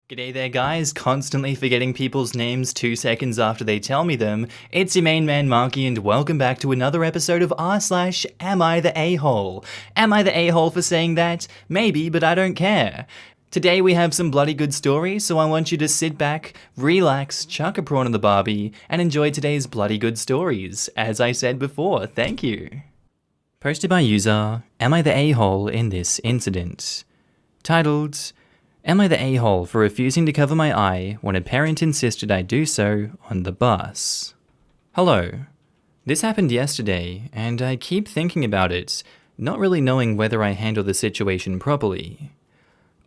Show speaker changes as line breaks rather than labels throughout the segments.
G'day there guys, constantly forgetting people's names 2 seconds after they tell me them. It's your main man Markee and welcome back to another episode of r/Am I the A-hole? Am I the A-hole for saying that? Maybe, but I don't care. Today we have some bloody good stories, so I want you to sit back, relax, chuck a prawn in the barbie, and enjoy today's bloody good stories. As I said before, thank you. Posted by user, Am I the A-hole in this incident? Titled, Am I the a-hole for refusing to cover my eye when a parent insisted I do so on the bus? Hello. This happened yesterday, and I keep thinking about it, not really knowing whether I handle the situation properly.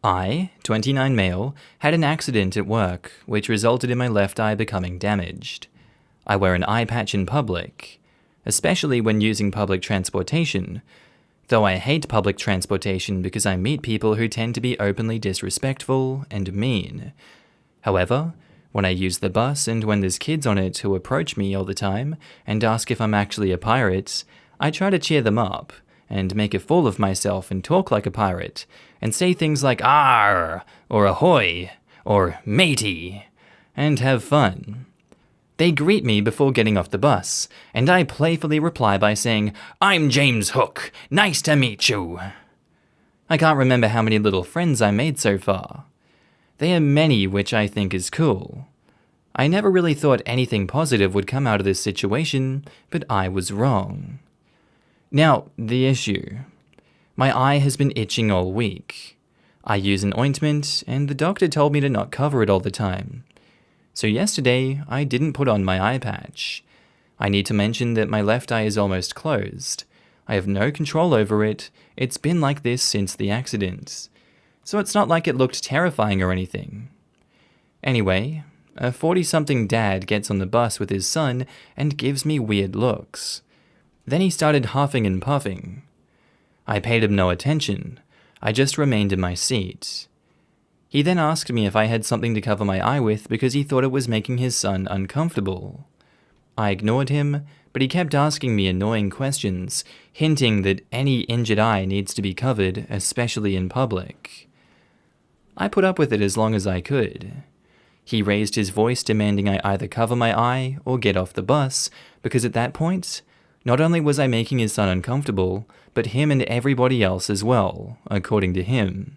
I, 29 male, had an accident at work, which resulted in my left eye becoming damaged. I wear an eye patch in public, especially when using public transportation, though I hate public transportation because I meet people who tend to be openly disrespectful and mean. However, when I use the bus and when there's kids on it who approach me all the time and ask if I'm actually a pirate, I try to cheer them up and make a fool of myself and talk like a pirate and say things like "Arr!" or "Ahoy!" or "Matey!" and have fun. They greet me before getting off the bus, and I playfully reply by saying, "I'm James Hook, nice to meet you." I can't remember how many little friends I made so far. There are many which I think is cool. I never really thought anything positive would come out of this situation, but I was wrong. Now, the issue. My eye has been itching all week. I use an ointment, and the doctor told me to not cover it all the time. So yesterday, I didn't put on my eye patch. I need to mention that my left eye is almost closed. I have no control over it. It's been like this since the accident. So it's not like it looked terrifying or anything. Anyway, a 40-something dad gets on the bus with his son and gives me weird looks. Then he started huffing and puffing. I paid him no attention. I just remained in my seat. He then asked me if I had something to cover my eye with because he thought it was making his son uncomfortable. I ignored him, but he kept asking me annoying questions, hinting that any injured eye needs to be covered, especially in public. I put up with it as long as I could. He raised his voice demanding I either cover my eye or get off the bus, because at that point, not only was I making his son uncomfortable, but him and everybody else as well, according to him.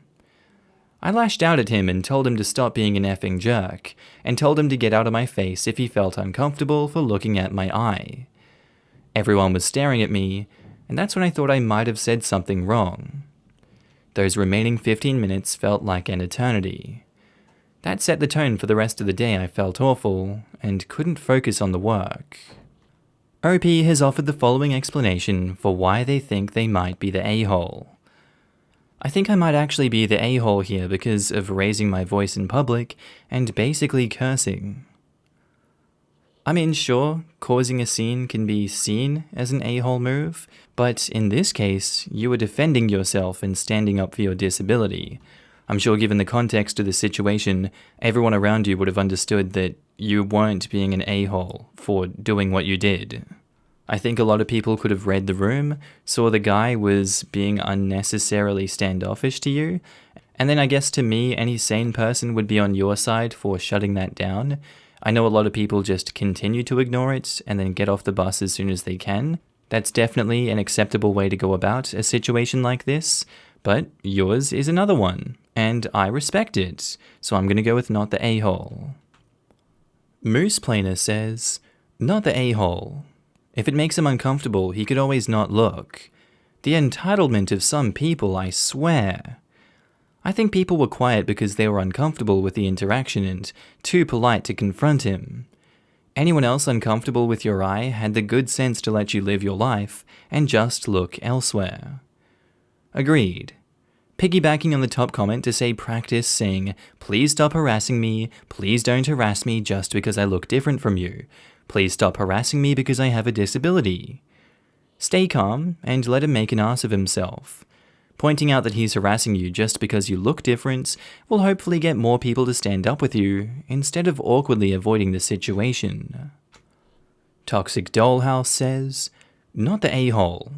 I lashed out at him and told him to stop being an effing jerk, and told him to get out of my face if he felt uncomfortable for looking at my eye. Everyone was staring at me, and that's when I thought I might have said something wrong. Those remaining 15 minutes felt like an eternity. That set the tone for the rest of the day. I felt awful, and couldn't focus on the work. OP has offered the following explanation for why they think they might be the a-hole. I think I might actually be the a-hole here because of raising my voice in public and basically cursing. I mean, sure, causing a scene can be seen as an a-hole move, but in this case, you were defending yourself and standing up for your disability. I'm sure given the context of the situation, everyone around you would have understood that you weren't being an a-hole for doing what you did. I think a lot of people could have read the room, saw the guy was being unnecessarily standoffish to you, and then I guess to me, any sane person would be on your side for shutting that down. I know a lot of people just continue to ignore it and then get off the bus as soon as they can. That's definitely an acceptable way to go about a situation like this, but yours is another one, and I respect it, so I'm gonna go with not the a-hole. Moose Planer says, not the a-hole. If it makes him uncomfortable, he could always not look. The entitlement of some people, I swear. I think people were quiet because they were uncomfortable with the interaction and too polite to confront him. Anyone else uncomfortable with your eye had the good sense to let you live your life and just look elsewhere. Agreed. Piggybacking on the top comment to say practice saying, "Please stop harassing me, please don't harass me just because I look different from you. Please stop harassing me because I have a disability." Stay calm and let him make an ass of himself. Pointing out that he's harassing you just because you look different will hopefully get more people to stand up with you instead of awkwardly avoiding the situation. Toxic Dollhouse says, not the a-hole.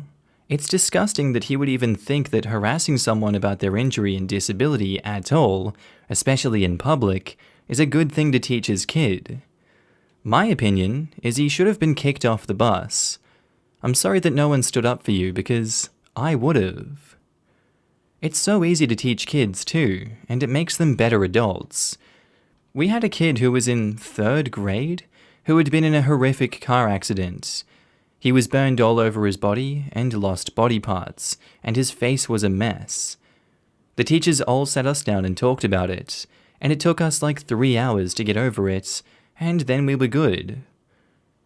It's disgusting that he would even think that harassing someone about their injury and disability at all, especially in public, is a good thing to teach his kid. My opinion is he should have been kicked off the bus. I'm sorry that no one stood up for you because I would've. It's so easy to teach kids too, and it makes them better adults. We had a kid who was in 3rd grade who had been in a horrific car accident. He was burned all over his body and lost body parts, and his face was a mess. The teachers all sat us down and talked about it, and it took us like 3 hours to get over it, and then we were good.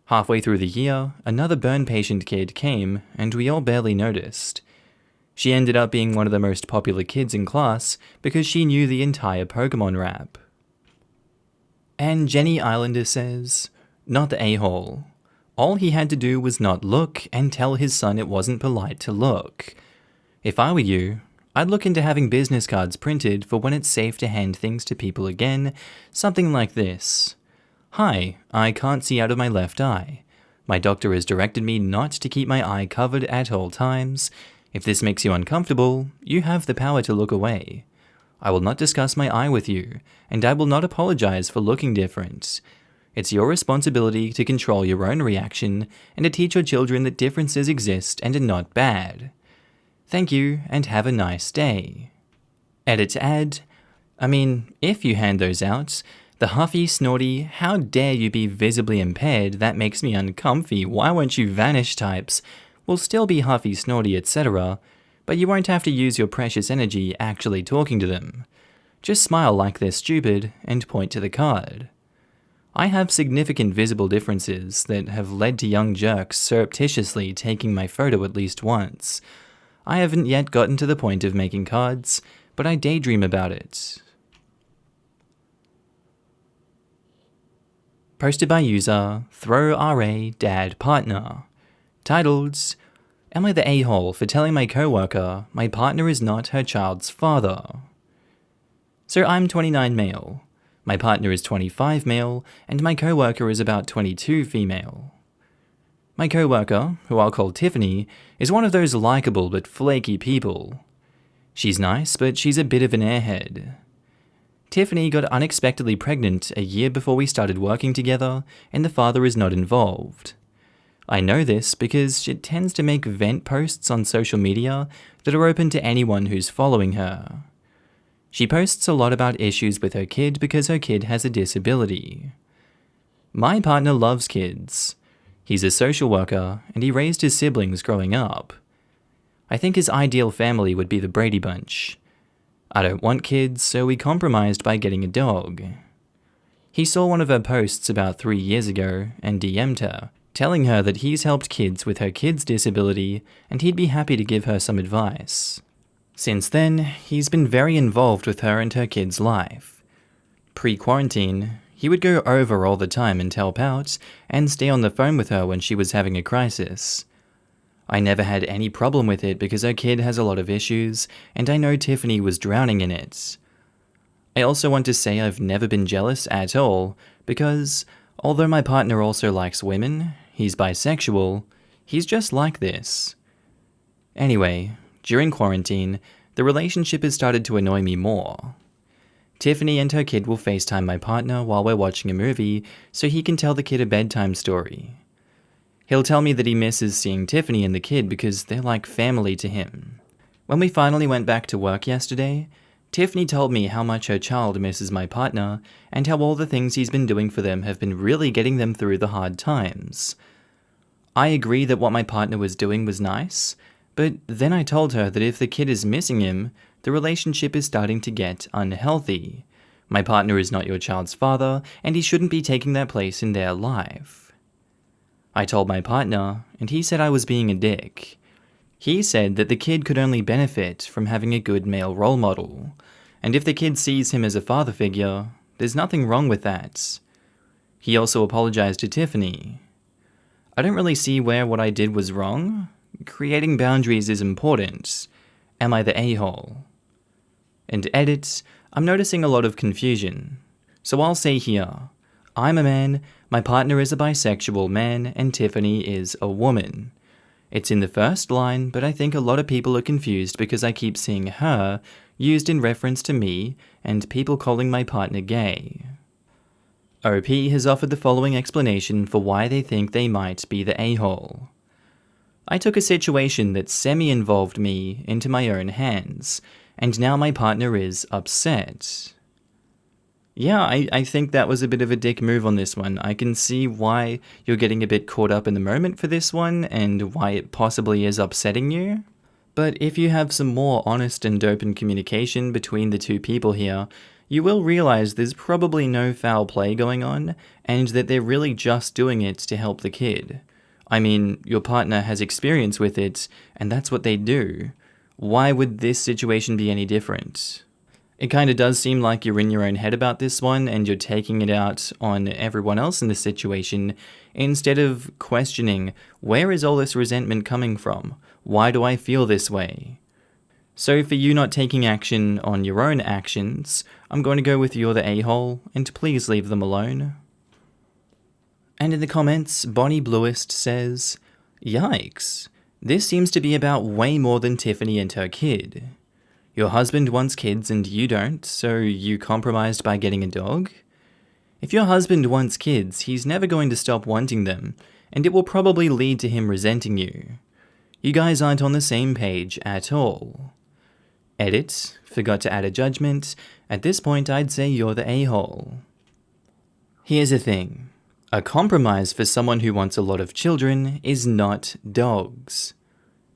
Halfway through the year, another burn patient kid came, and we all barely noticed. She ended up being one of the most popular kids in class because she knew the entire Pokemon rap. And Jenny Islander says, "Not the a-hole. All he had to do was not look and tell his son it wasn't polite to look. If I were you, I'd look into having business cards printed for when it's safe to hand things to people again, something like this. Hi, I can't see out of my left eye. My doctor has directed me not to keep my eye covered at all times. If this makes you uncomfortable, you have the power to look away. I will not discuss my eye with you, and I will not apologize for looking different. It's your responsibility to control your own reaction and to teach your children that differences exist and are not bad. Thank you, and have a nice day." Edit add, if you hand those out, the huffy, snorty, how dare you be visibly impaired, that makes me uncomfy, why won't you vanish types, will still be huffy, snorty, etc., but you won't have to use your precious energy actually talking to them. Just smile like they're stupid and point to the card. I have significant visible differences that have led to young jerks surreptitiously taking my photo at least once. I haven't yet gotten to the point of making cards, but I daydream about it. Posted by user ThrowRA titled, "Am I the a-hole for telling my coworker my partner is not her child's father?" So I'm 29 male. My partner is 25 male, and my coworker is about 22 female. My coworker, who I'll call Tiffany, is one of those likable but flaky people. She's nice, but she's a bit of an airhead. Tiffany got unexpectedly pregnant a year before we started working together, and the father is not involved. I know this because she tends to make vent posts on social media that are open to anyone who's following her. She posts a lot about issues with her kid because her kid has a disability. My partner loves kids. He's a social worker, and he raised his siblings growing up. I think his ideal family would be the Brady Bunch. I don't want kids, so we compromised by getting a dog. He saw one of her posts about 3 years ago and DM'd her, telling her that he's helped kids with her kid's disability and he'd be happy to give her some advice. Since then, he's been very involved with her and her kid's life. Pre-quarantine, he would go over all the time and help out, and stay on the phone with her when she was having a crisis. I never had any problem with it because her kid has a lot of issues, and I know Tiffany was drowning in it. I also want to say I've never been jealous at all, because although my partner also likes women, he's bisexual, he's just like this. Anyway, during quarantine, the relationship has started to annoy me more. Tiffany and her kid will FaceTime my partner while we're watching a movie so he can tell the kid a bedtime story. He'll tell me that he misses seeing Tiffany and the kid because they're like family to him. When we finally went back to work yesterday, Tiffany told me how much her child misses my partner and how all the things he's been doing for them have been really getting them through the hard times. I agree that what my partner was doing was nice, but then I told her that if the kid is missing him, the relationship is starting to get unhealthy. My partner is not your child's father, and he shouldn't be taking that place in their life. I told my partner, and he said I was being a dick. He said that the kid could only benefit from having a good male role model, and if the kid sees him as a father figure, there's nothing wrong with that. He also apologized to Tiffany. I don't really see where what I did was wrong. Creating boundaries is important. Am I the a-hole? And edit, I'm noticing a lot of confusion. So I'll say here, I'm a man, my partner is a bisexual man, and Tiffany is a woman. It's in the first line, but I think a lot of people are confused because I keep seeing her used in reference to me and people calling my partner gay. OP has offered the following explanation for why they think they might be the a-hole. I took a situation that semi-involved me into my own hands, and now my partner is upset. Yeah, I think that was a bit of a dick move on this one. I can see why you're getting a bit caught up in the moment for this one, and why it possibly is upsetting you. But if you have some more honest and open communication between the two people here, you will realize there's probably no foul play going on, and that they're really just doing it to help the kid. I mean, your partner has experience with it, and that's what they do. Why would this situation be any different? It kind of does seem like you're in your own head about this one, and you're taking it out on everyone else in the situation, instead of questioning, where is all this resentment coming from? Why do I feel this way? So for you not taking action on your own actions, I'm going to go with you're the a-hole, and please leave them alone. And in the comments, Bonnie Bluest says, "Yikes, this seems to be about way more than Tiffany and her kid. Your husband wants kids and you don't, so you compromised by getting a dog? If your husband wants kids, he's never going to stop wanting them, and it will probably lead to him resenting you. You guys aren't on the same page at all. Edit, forgot to add a judgment. At this point, I'd say you're the a-hole. Here's the thing. A compromise for someone who wants a lot of children is not dogs.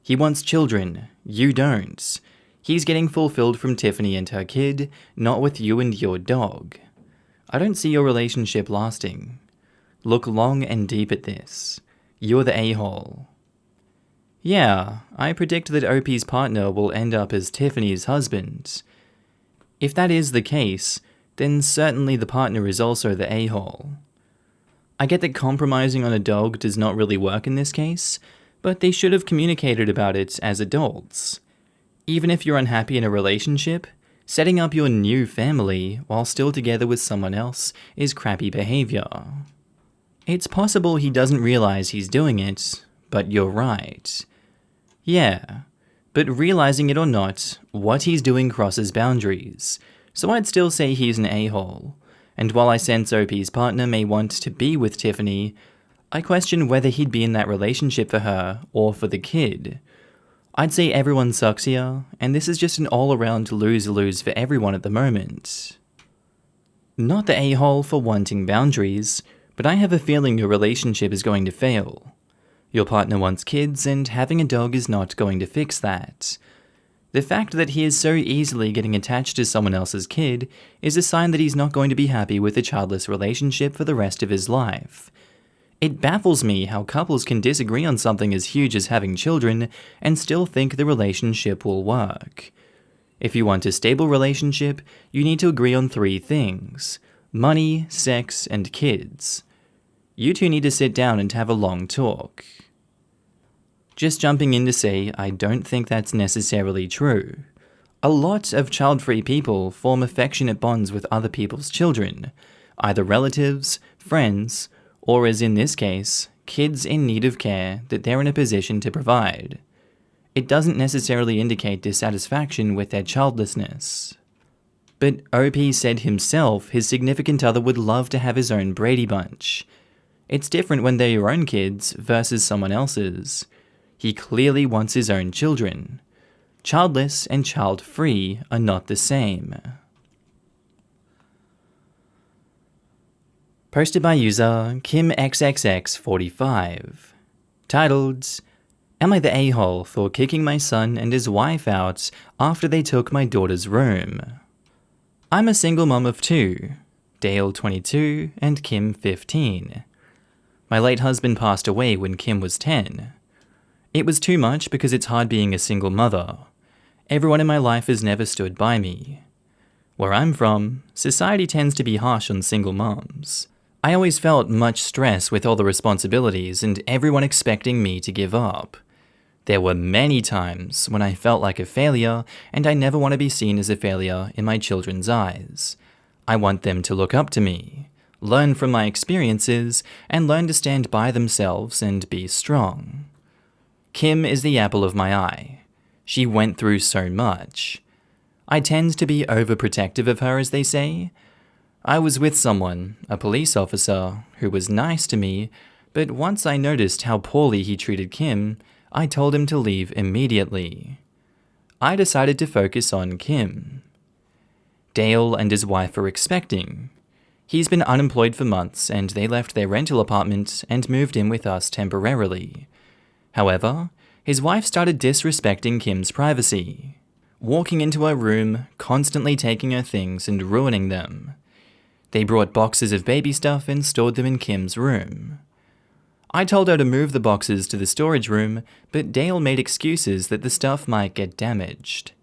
He wants children, you don't. He's getting fulfilled from Tiffany and her kid, not with you and your dog. I don't see your relationship lasting. Look long and deep at this. You're the a-hole." Yeah, I predict that OP's partner will end up as Tiffany's husband. If that is the case, then certainly the partner is also the a-hole. I get that compromising on a dog does not really work in this case, but they should have communicated about it as adults. Even if you're unhappy in a relationship, setting up your new family while still together with someone else is crappy behavior. It's possible he doesn't realize he's doing it, but you're right. Yeah, but realizing it or not, what he's doing crosses boundaries, so I'd still say he's an a-hole. And while I sense OP's partner may want to be with Tiffany, I question whether he'd be in that relationship for her or for the kid. I'd say everyone sucks here, and this is just an all-around lose-lose for everyone at the moment. Not the a-hole for wanting boundaries, but I have a feeling your relationship is going to fail. Your partner wants kids, and having a dog is not going to fix that. The fact that he is so easily getting attached to someone else's kid is a sign that he's not going to be happy with a childless relationship for the rest of his life. It baffles me how couples can disagree on something as huge as having children and still think the relationship will work. If you want a stable relationship, you need to agree on 3 things: money, sex, and kids. You two need to sit down and have a long talk. Just jumping in to say, I don't think that's necessarily true. A lot of child-free people form affectionate bonds with other people's children, either relatives, friends, or as in this case, kids in need of care that they're in a position to provide. It doesn't necessarily indicate dissatisfaction with their childlessness. But OP said himself his significant other would love to have his own Brady Bunch. It's different when they're your own kids versus someone else's. He clearly wants his own children. Childless and child-free are not the same. Posted by user KimXXX45. Titled, "Am I the a-hole for kicking my son and his wife out after they took my daughter's room? I'm a single mom of 2, Dale 22 and Kim 15. My late husband passed away when Kim was 10. It was too much because it's hard being a single mother. Everyone in my life has never stood by me. Where I'm from, society tends to be harsh on single moms. I always felt much stress with all the responsibilities and everyone expecting me to give up. There were many times when I felt like a failure, and I never want to be seen as a failure in my children's eyes. I want them to look up to me, learn from my experiences, and learn to stand by themselves and be strong. Kim is the apple of my eye. She went through so much. I tend to be overprotective of her, as they say. I was with someone, a police officer, who was nice to me, but once I noticed how poorly he treated Kim, I told him to leave immediately. I decided to focus on Kim. Dale and his wife are expecting. He's been unemployed for months, and they left their rental apartment and moved in with us temporarily. However, his wife started disrespecting Kim's privacy, walking into her room, constantly taking her things and ruining them. They brought boxes of baby stuff and stored them in Kim's room. I told her to move the boxes to the storage room, but Dale made excuses that the stuff might get damaged.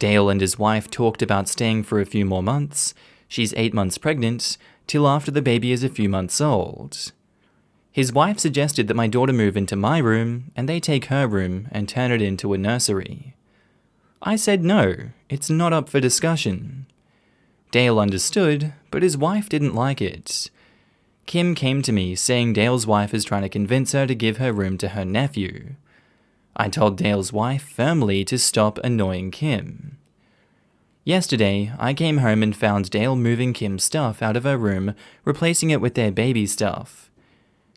Dale and his wife talked about staying for a few more months. She's 8 months pregnant, till after the baby is a few months old. His wife suggested that my daughter move into my room, and they take her room and turn it into a nursery. I said no, it's not up for discussion. Dale understood, but his wife didn't like it. Kim came to me saying Dale's wife is trying to convince her to give her room to her nephew. I told Dale's wife firmly to stop annoying Kim. Yesterday, I came home and found Dale moving Kim's stuff out of her room, replacing it with their baby stuff.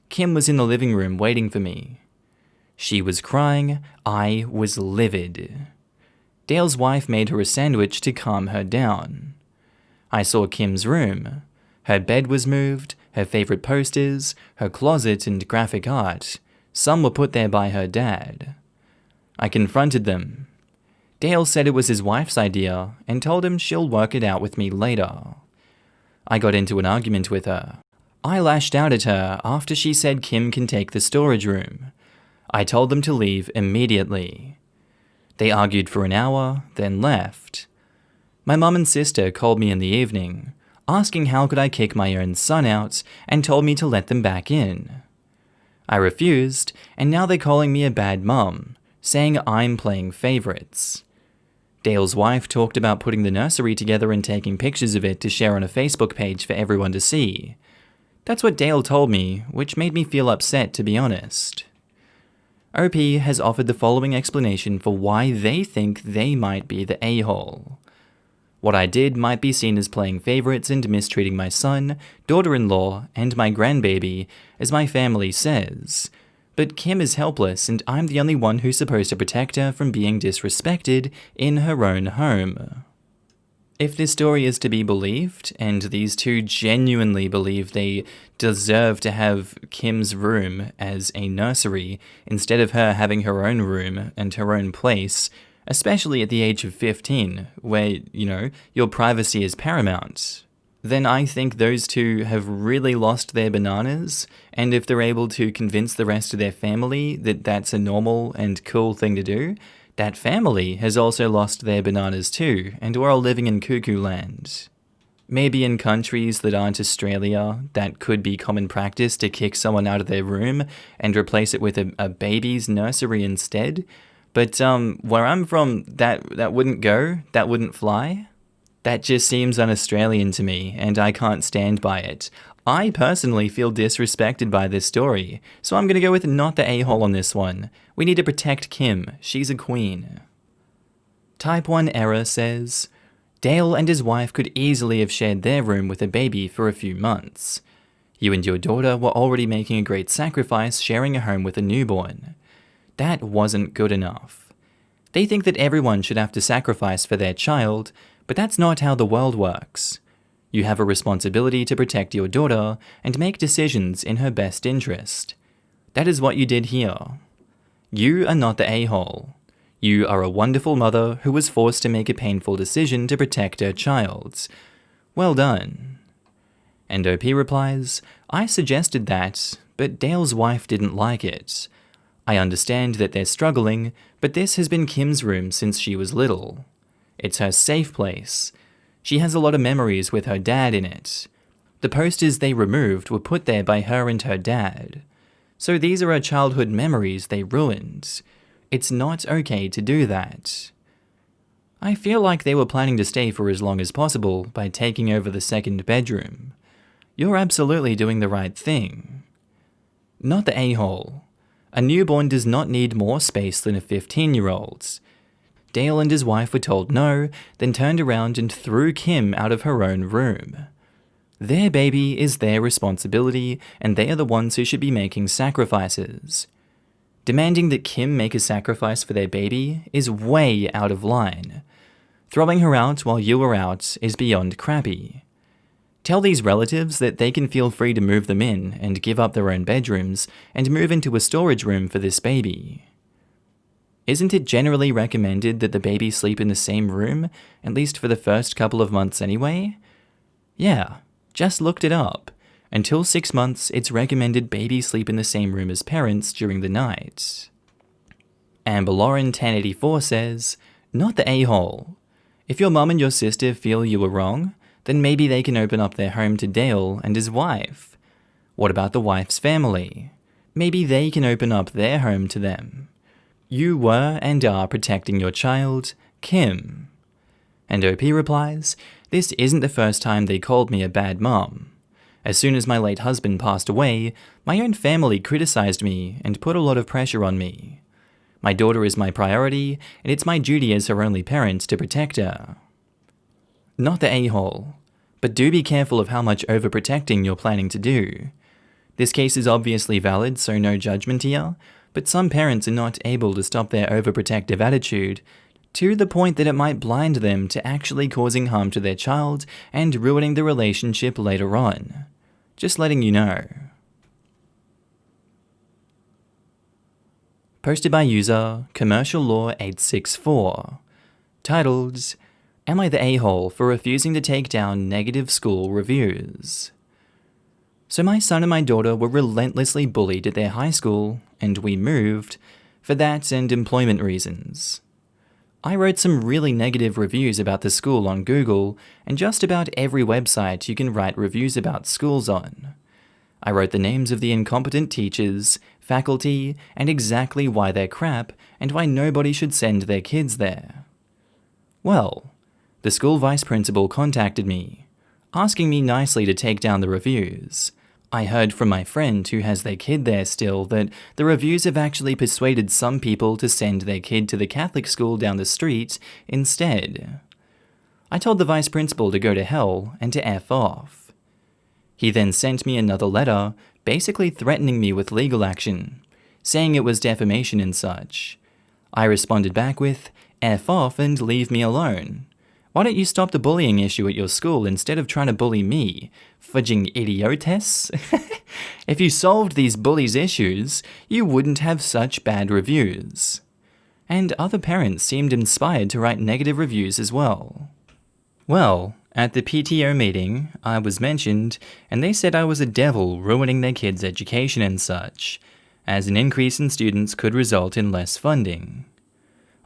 Kim was in the living room waiting for me. She was crying, I was livid. Dale's wife made her a sandwich to calm her down. I saw Kim's room. Her bed was moved, her favorite posters, her closet and graphic art. Some were put there by her dad. I confronted them. Dale said it was his wife's idea and told him she'll work it out with me later. I got into an argument with her. I lashed out at her after she said Kim can take the storage room. I told them to leave immediately. They argued for an hour, then left. My mum and sister called me in the evening, asking how could I kick my own son out, and told me to let them back in. I refused, and now they're calling me a bad mum, saying I'm playing favorites. Dale's wife talked about putting the nursery together and taking pictures of it to share on a Facebook page for everyone to see. That's what Dale told me, which made me feel upset, to be honest. OP has offered the following explanation for why they think they might be the a-hole. What I did might be seen as playing favorites and mistreating my son, daughter-in-law, and my grandbaby, as my family says. But Kim is helpless, and I'm the only one who's supposed to protect her from being disrespected in her own home. If this story is to be believed, and these two genuinely believe they deserve to have Kim's room as a nursery instead of her having her own room and her own place, especially at the age of 15, where, your privacy is paramount, then I think those two have really lost their bananas, and if they're able to convince the rest of their family that that's a normal and cool thing to do, that family has also lost their bananas too, and we're all living in cuckoo land. Maybe in countries that aren't Australia, that could be common practice to kick someone out of their room and replace it with a baby's nursery instead, but where I'm from, that wouldn't go, that wouldn't fly. That just seems un-Australian to me, and I can't stand by it. I personally feel disrespected by this story, so I'm gonna go with not the a-hole on this one. We need to protect Kim, she's a queen. Type 1 error says, Dale and his wife could easily have shared their room with a baby for a few months. You and your daughter were already making a great sacrifice sharing a home with a newborn. That wasn't good enough. They think that everyone should have to sacrifice for their child, but that's not how the world works. You have a responsibility to protect your daughter and make decisions in her best interest. That is what you did here. You are not the a-hole. You are a wonderful mother who was forced to make a painful decision to protect her child. Well done. And OP replies, I suggested that, but Dale's wife didn't like it. I understand that they're struggling, but this has been Kim's room since she was little. It's her safe place. She has a lot of memories with her dad in it. The posters they removed were put there by her and her dad. So these are her childhood memories they ruined. It's not okay to do that. I feel like they were planning to stay for as long as possible by taking over the second bedroom. You're absolutely doing the right thing. Not the a-hole. A newborn does not need more space than a 15-year-old. Dale and his wife were told no, then turned around and threw Kim out of her own room. Their baby is their responsibility, and they are the ones who should be making sacrifices. Demanding that Kim make a sacrifice for their baby is way out of line. Throwing her out while you are out is beyond crappy. Tell these relatives that they can feel free to move them in and give up their own bedrooms and move into a storage room for this baby. Isn't it generally recommended that the baby sleep in the same room, at least for the first couple of months anyway? Yeah, just looked it up. Until 6 months, it's recommended babies sleep in the same room as parents during the night. Amber Lauren 1084 says, "Not the a-hole. If your mum and your sister feel you were wrong, then maybe they can open up their home to Dale and his wife. What about the wife's family? Maybe they can open up their home to them. You were and are protecting your child, Kim." And OP replies, "This isn't the first time they called me a bad mom. As soon as my late husband passed away, my own family criticized me and put a lot of pressure on me. My daughter is my priority, and it's my duty as her only parent to protect her." Not the a-hole, but do be careful of how much overprotecting you're planning to do. This case is obviously valid, so no judgment here, but some parents are not able to stop their overprotective attitude to the point that it might blind them to actually causing harm to their child and ruining the relationship later on. Just letting you know. Posted by user Commercial Law 864, titled, "Am I the a-hole for refusing to take down negative school reviews?" So my son and my daughter were relentlessly bullied at their high school, and we moved, for that and employment reasons. I wrote some really negative reviews about the school on Google, and just about every website you can write reviews about schools on. I wrote the names of the incompetent teachers, faculty, and exactly why they're crap, and why nobody should send their kids there. Well, the school vice principal contacted me, asking me nicely to take down the reviews. I heard from my friend who has their kid there still that the reviews have actually persuaded some people to send their kid to the Catholic school down the street instead. I told the vice principal to go to hell and to F off. He then sent me another letter, basically threatening me with legal action, saying it was defamation and such. I responded back with, "F off and leave me alone. Why don't you stop the bullying issue at your school instead of trying to bully me, fudging idiotes? If you solved these bullies' issues, you wouldn't have such bad reviews." And other parents seemed inspired to write negative reviews as well. Well, at the PTO meeting, I was mentioned, and they said I was a devil ruining their kids' education and such, as an increase in students could result in less funding.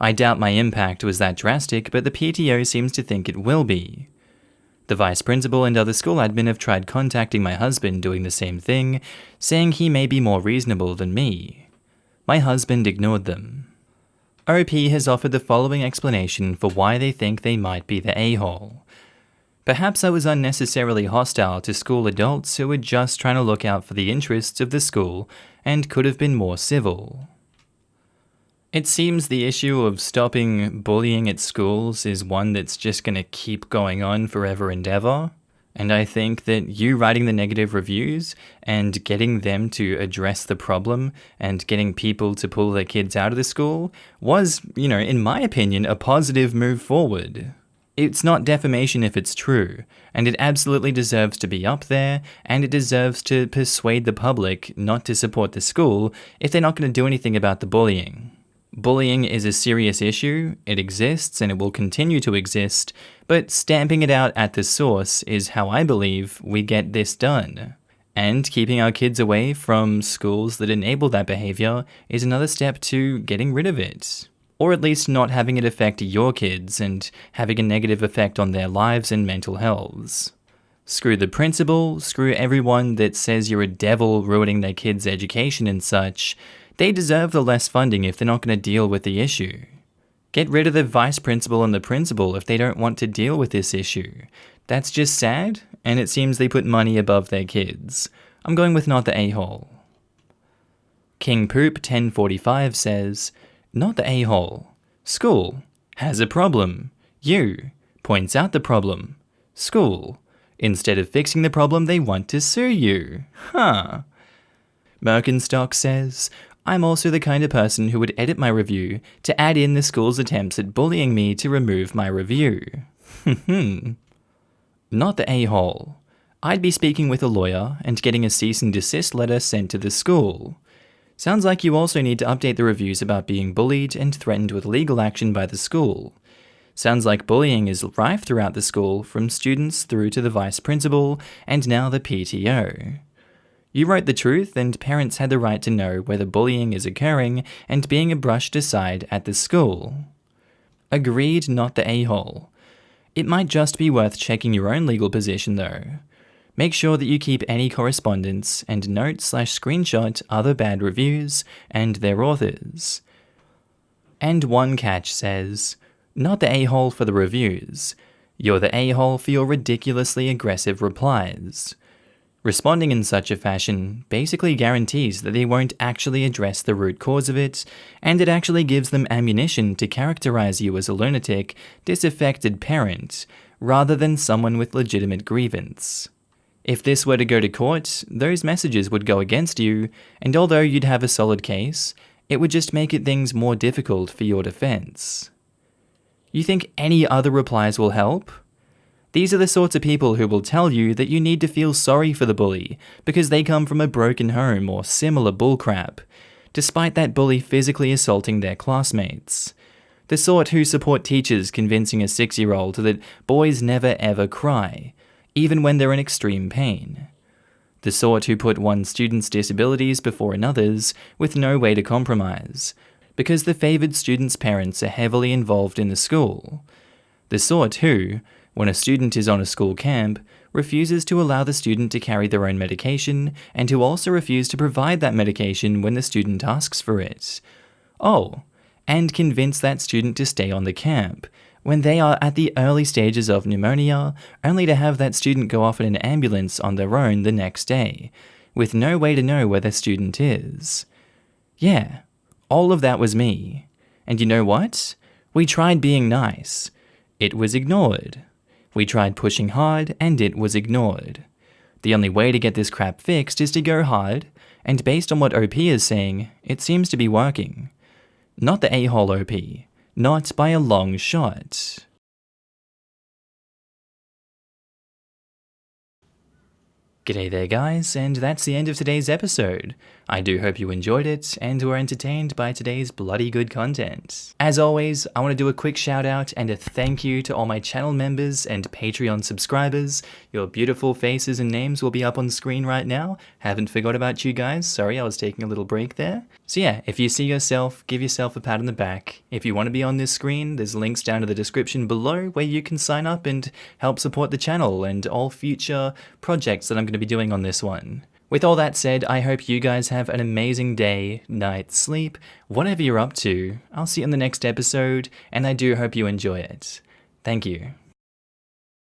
I doubt my impact was that drastic, but the PTO seems to think it will be. The vice principal and other school admin have tried contacting my husband doing the same thing, saying he may be more reasonable than me. My husband ignored them. OP has offered the following explanation for why they think they might be the a-hole. "Perhaps I was unnecessarily hostile to school adults who were just trying to look out for the interests of the school and could have been more civil." It seems the issue of stopping bullying at schools is one that's just going to keep going on forever and ever. And I think that you writing the negative reviews and getting them to address the problem and getting people to pull their kids out of the school was, in my opinion, a positive move forward. It's not defamation if it's true, and it absolutely deserves to be up there, and it deserves to persuade the public not to support the school if they're not going to do anything about the bullying. Bullying is a serious issue, it exists and it will continue to exist, but stamping it out at the source is how I believe we get this done. And keeping our kids away from schools that enable that behavior is another step to getting rid of it. Or at least not having it affect your kids and having a negative effect on their lives and mental healths. Screw the principal, screw everyone that says you're a devil ruining their kids' education and such. They deserve the less funding if they're not going to deal with the issue. Get rid of the vice principal and the principal if they don't want to deal with this issue. That's just sad, and it seems they put money above their kids. I'm going with not the a-hole. King Poop 1045 says, not the a-hole. School has a problem. You points out the problem. School, instead of fixing the problem, they want to sue you. Huh. Merkenstock says, I'm also the kind of person who would edit my review to add in the school's attempts at bullying me to remove my review. Not the a-hole. I'd be speaking with a lawyer and getting a cease and desist letter sent to the school. Sounds like you also need to update the reviews about being bullied and threatened with legal action by the school. Sounds like bullying is rife throughout the school, from students through to the vice principal and now the PTO. You wrote the truth, and parents had the right to know whether bullying is occurring and being brushed aside at the school. Agreed, not the a-hole. It might just be worth checking your own legal position though. Make sure that you keep any correspondence and note/screenshot other bad reviews and their authors. And One Catch says, not the a-hole for the reviews. You're the a-hole for your ridiculously aggressive replies. Responding in such a fashion basically guarantees that they won't actually address the root cause of it, and it actually gives them ammunition to characterize you as a lunatic, disaffected parent, rather than someone with legitimate grievance. If this were to go to court, those messages would go against you, and although you'd have a solid case, it would just make things more difficult for your defense. You think any other replies will help? These are the sorts of people who will tell you that you need to feel sorry for the bully because they come from a broken home or similar bullcrap, despite that bully physically assaulting their classmates. The sort who support teachers convincing a 6-year-old that boys never ever cry, even when they're in extreme pain. The sort who put one student's disabilities before another's with no way to compromise, because the favoured student's parents are heavily involved in the school. The sort who, when a student is on a school camp, refuses to allow the student to carry their own medication, and who also refuse to provide that medication when the student asks for it. Oh, and convince that student to stay on the camp, when they are at the early stages of pneumonia, only to have that student go off in an ambulance on their own the next day, with no way to know where the student is. Yeah, all of that was me. And you know what? We tried being nice. It was ignored. We tried pushing hard, and it was ignored. The only way to get this crap fixed is to go hard, and based on what OP is saying, it seems to be working. Not the a-hole OP. Not by a long shot. G'day there guys, and that's the end of today's episode. I do hope you enjoyed it and were entertained by today's bloody good content. As always, I want to do a quick shout out and a thank you to all my channel members and Patreon subscribers. Your beautiful faces and names will be up on screen right now. Haven't forgot about you guys, sorry I was taking a little break there. So yeah, if you see yourself, give yourself a pat on the back. If you want to be on this screen, there's links down to the description below where you can sign up and help support the channel and all future projects that I'm going to be doing on this one. With all that said, I hope you guys have an amazing day, night, sleep, whatever you're up to. I'll see you in the next episode, and I do hope you enjoy it. Thank you.